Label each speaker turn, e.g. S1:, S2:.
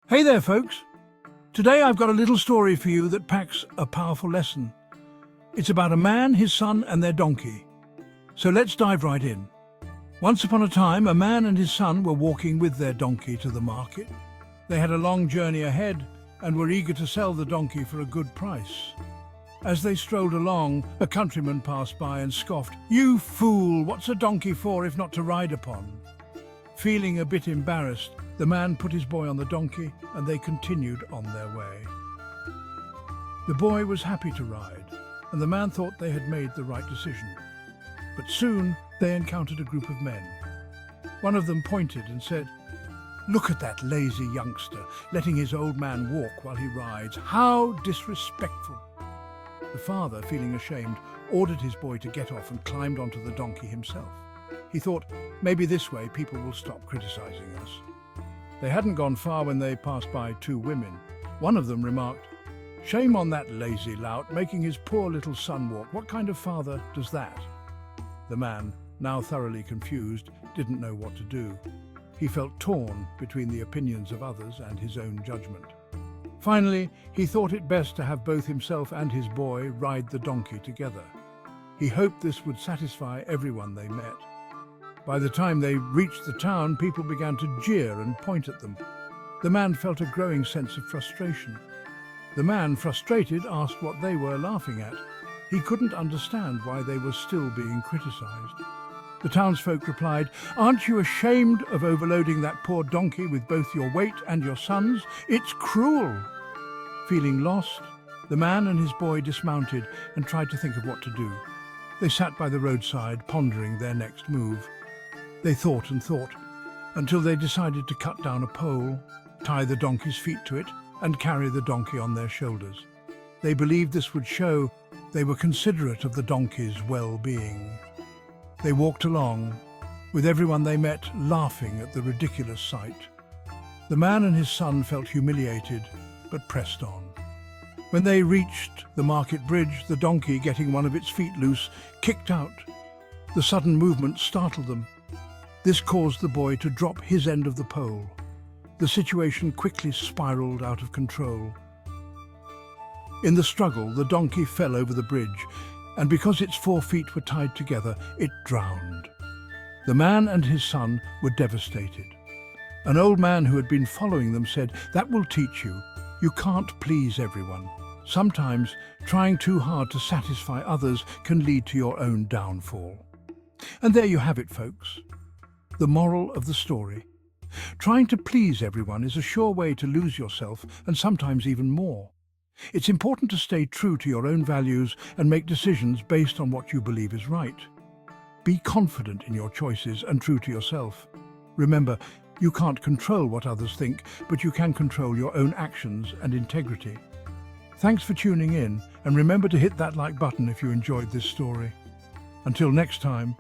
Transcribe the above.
S1: Hey there, folks. Today I've got a little story for you that packs a powerful lesson. It's about a man, his son, and their donkey. So let's dive right in. Once upon a time, a man and his son were walking with their donkey to the market. They had a long journey ahead and were eager to sell the donkey for a good price. As they strolled along, a countryman passed by and scoffed, "You fool, what's a donkey for if not to ride upon?" Feeling a bit embarrassed, the man put his boy on the donkey and they continued on their way. The boy was happy to ride, and the man thought they had made the right decision. But soon they encountered a group of men. One of them pointed and said, "Look at that lazy youngster, letting his old man walk while he rides. How disrespectful!" The father, feeling ashamed, ordered his boy to get off and climbed onto the donkey himself. He thought, maybe this way people will stop criticizing us. They hadn't gone far when they passed by two women. One of them remarked, "Shame on that lazy lout, making his poor little son walk. What kind of father does that?" The man, now thoroughly confused, didn't know what to do. He felt torn between the opinions of others and his own judgment. Finally, he thought it best to have both himself and his boy ride the donkey together. He hoped this would satisfy everyone they met. By the time they reached the town, people began to jeer and point at them. The man felt a growing sense of frustration. The man, frustrated, asked what they were laughing at. He couldn't understand why they were still being criticized. The townsfolk replied, "Aren't you ashamed of overloading that poor donkey with both your weight and your son's? It's cruel!" Feeling lost, the man and his boy dismounted and tried to think of what to do. They sat by the roadside, pondering their next move. They thought and thought, until they decided to cut down a pole, tie the donkey's feet to it, and carry the donkey on their shoulders. They believed this would show they were considerate of the donkey's well-being. They walked along, with everyone they met laughing at the ridiculous sight. The man and his son felt humiliated, but pressed on. When they reached the market bridge, the donkey, getting one of its feet loose, kicked out. The sudden movement startled them. This caused the boy to drop his end of the pole. The situation quickly spiraled out of control. In the struggle, the donkey fell over the bridge, and because its 4 feet were tied together, it drowned. The man and his son were devastated. An old man who had been following them said, "That will teach you. You can't please everyone. Sometimes trying too hard to satisfy others can lead to your own downfall." And there you have it, folks. The moral of the story. Trying to please everyone is a sure way to lose yourself, and sometimes even more. It's important to stay true to your own values and make decisions based on what you believe is right. Be confident in your choices and true to yourself. Remember, you can't control what others think, but you can control your own actions and integrity. Thanks for tuning in, and remember to hit that like button if you enjoyed this story. Until next time,